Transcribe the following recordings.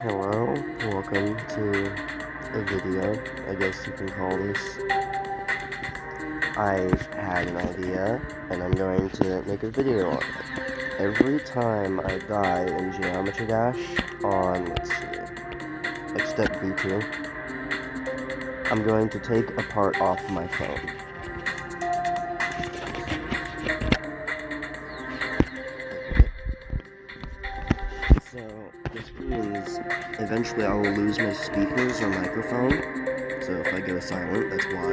Hello, welcome to a video, I guess you can call this. I had an idea, and I'm going to make a video on it. Every time I die in Geometry Dash on, let's see, like step V2, I'm going to take a part off my phone. So, this means eventually I will lose my speakers or microphone, so if I go silent, that's why.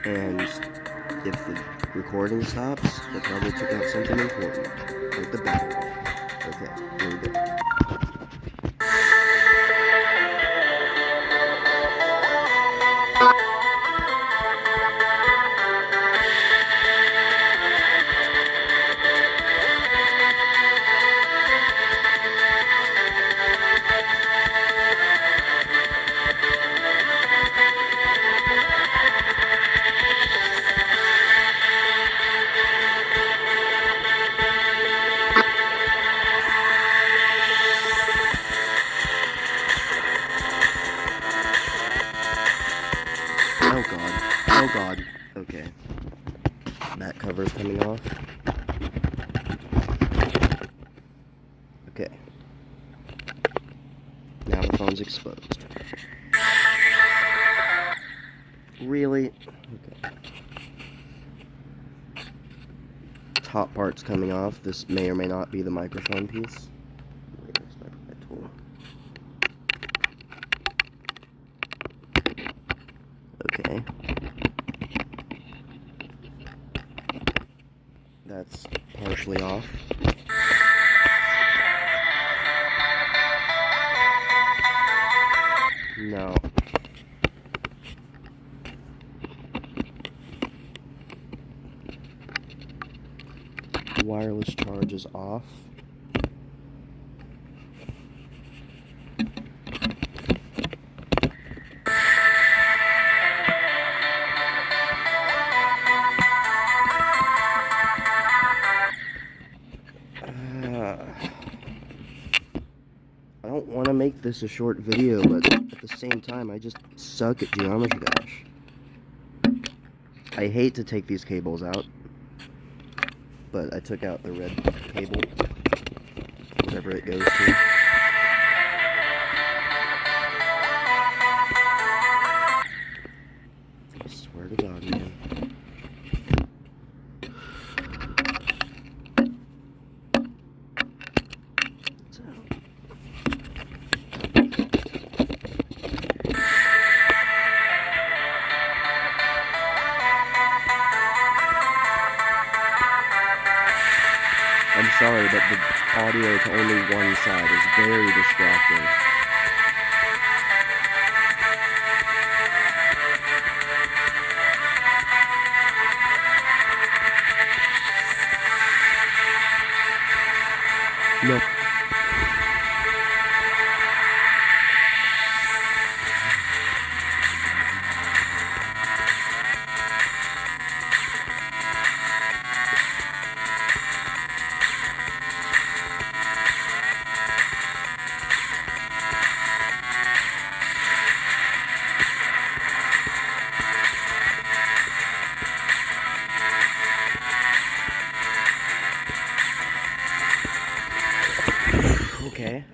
And if the recording stops, I probably took out something important, like the battery. Okay, here we go. Oh god. Oh god. Okay. That cover's coming off. Okay. Now the phone's exposed. Really? Okay. Top part's coming off. This may or may not be the microphone piece. Where's my tool? Okay. That's partially off. No. Wireless charge is off. I don't want to make this a short video, but at the same time, I just suck at Geometry Dash. I hate to take these cables out, but I took out the red cable, whatever it goes to. I swear to God, man. I'm sorry, but the audio to only one side is very distracting. No.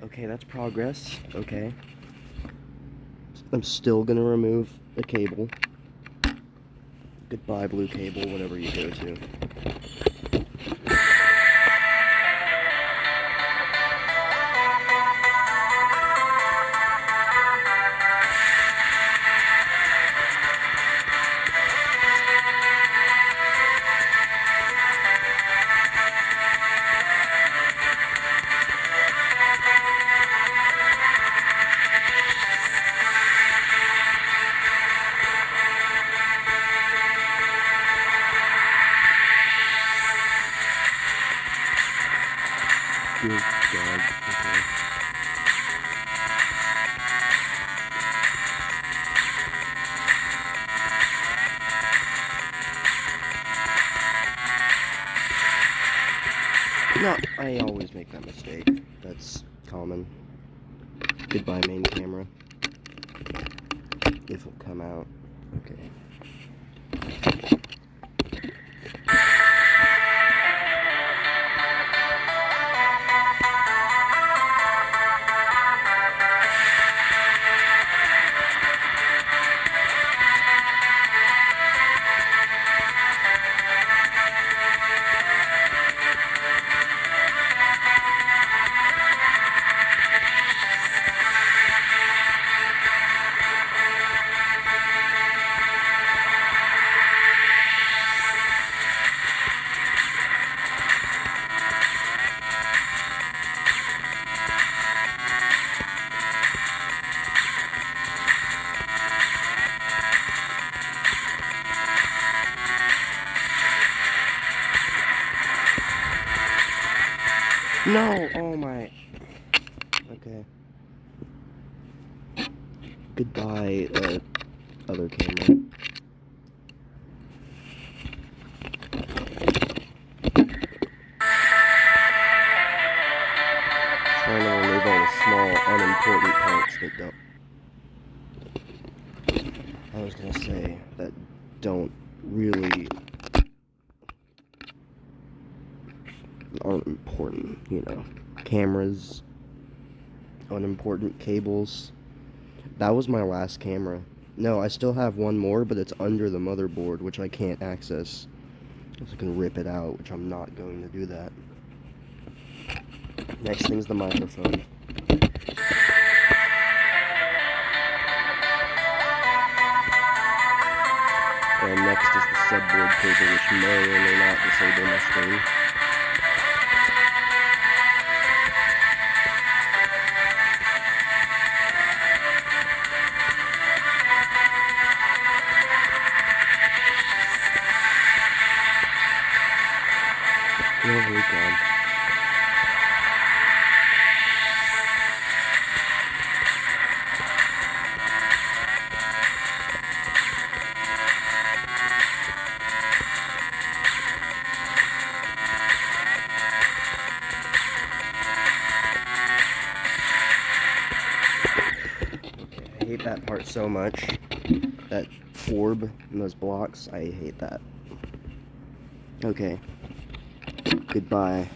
Okay, that's progress. Okay. I'm still gonna remove the cable. Goodbye, blue cable, whatever you go to. Good God. Okay. No, I always make that mistake. That's common. Goodbye, main camera. If it'll come out. Okay. No! Oh my... Okay. Goodbye, other camera. Trying to remove all the small, unimportant parts that don't... I was gonna say, that don't really... aren't important, you know. Cameras, unimportant cables. That was my last camera. No, I still have one more, but it's under the motherboard, which I can't access. So I can rip it out, which I'm not going to do that. Next thing's the microphone. And next is the subboard cable, which may or may not disable my screen. Oh my god. I hate that part so much. That orb and those blocks, I hate that. Okay. Goodbye.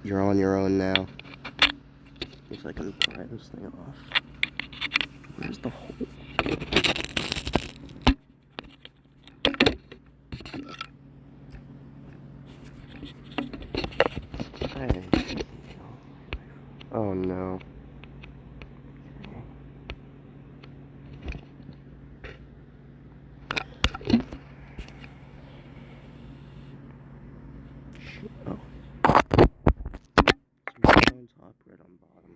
You're on your own now. See if I can pry this thing off. Where's the hole? Hey. Oh no. Oh. On top, red on bottom.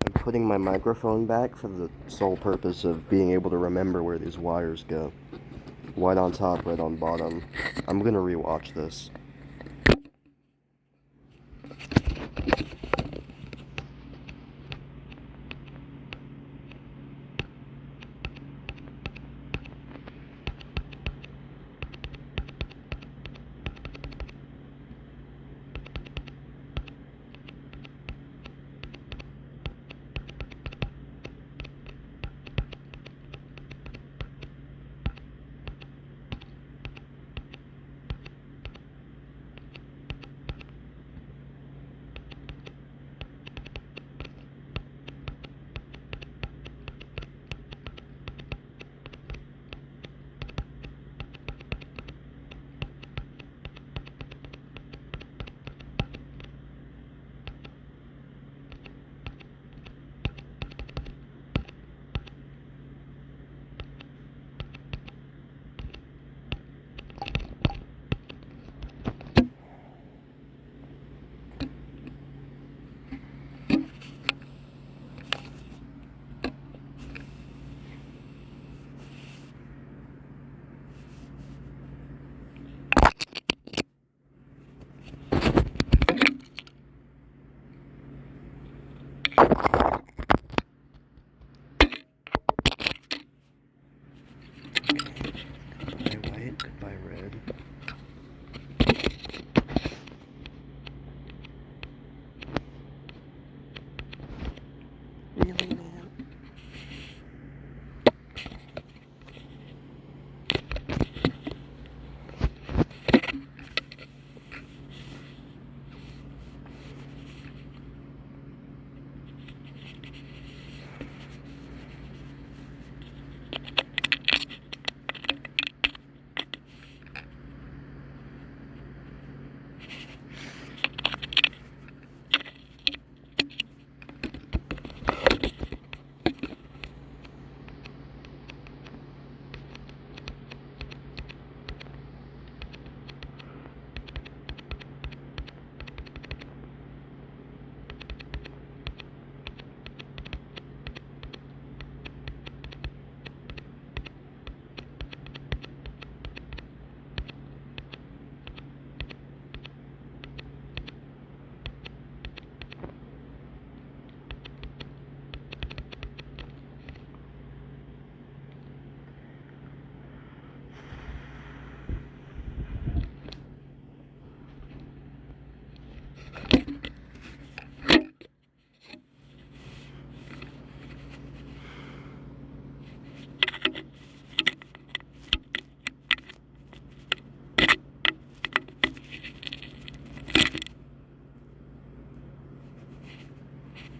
I'm putting my microphone back for the sole purpose of being able to remember where these wires go. White on top, red on bottom. I'm gonna rewatch this.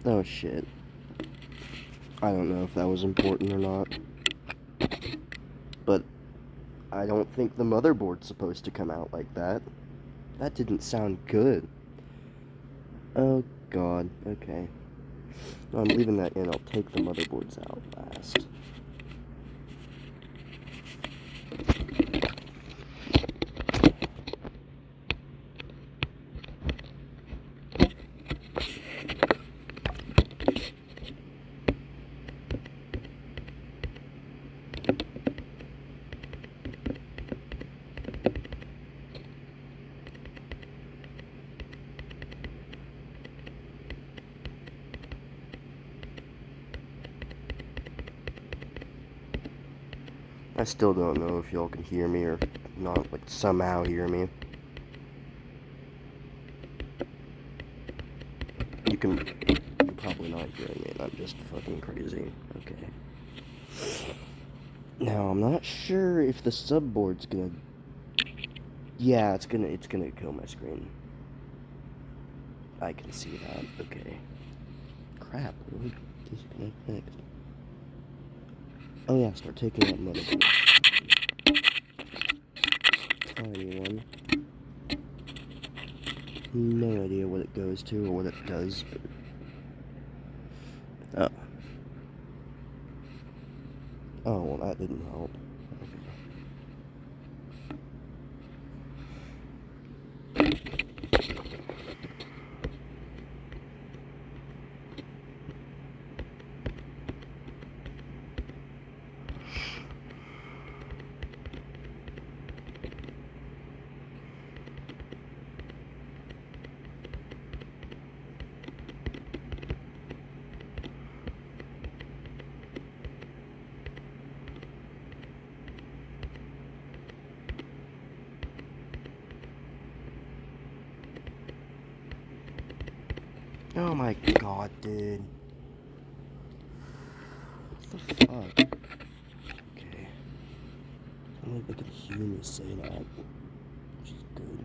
Oh shit. I don't know if that was important or not. But I don't think the motherboard's supposed to come out like that. That didn't sound good. Oh god, okay. No, I'm leaving that in. I'll take the motherboards out last. I still don't know if y'all can hear me or not, like, somehow hear me. You're probably not hearing me, and I'm just fucking crazy. Okay. Now, I'm not sure if the subboard's gonna... Yeah, it's gonna kill my screen. I can see that. Okay. Crap, what do we disconnect next? Oh yeah, start taking out motherboard. Tiny one. No idea what it goes to or what it does, but... Oh, well that didn't help. Oh my god, dude. What the fuck? Okay. I don't think they can hear me say that. Which is good.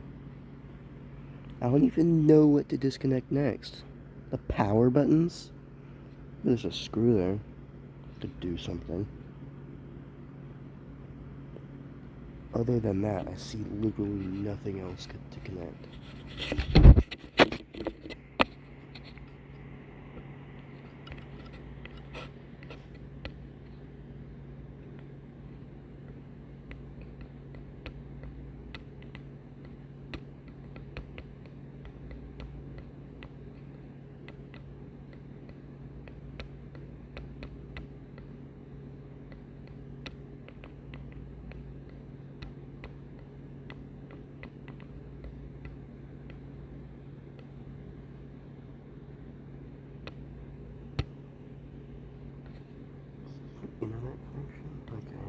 I don't even know what to disconnect next. The power buttons? There's a screw there to do something. Other than that, I see literally nothing else to connect. Internet connection? Okay.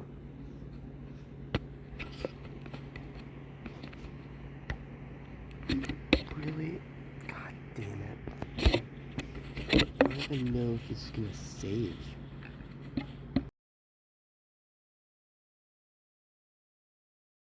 Really? God damn it. I don't even know if this is gonna save.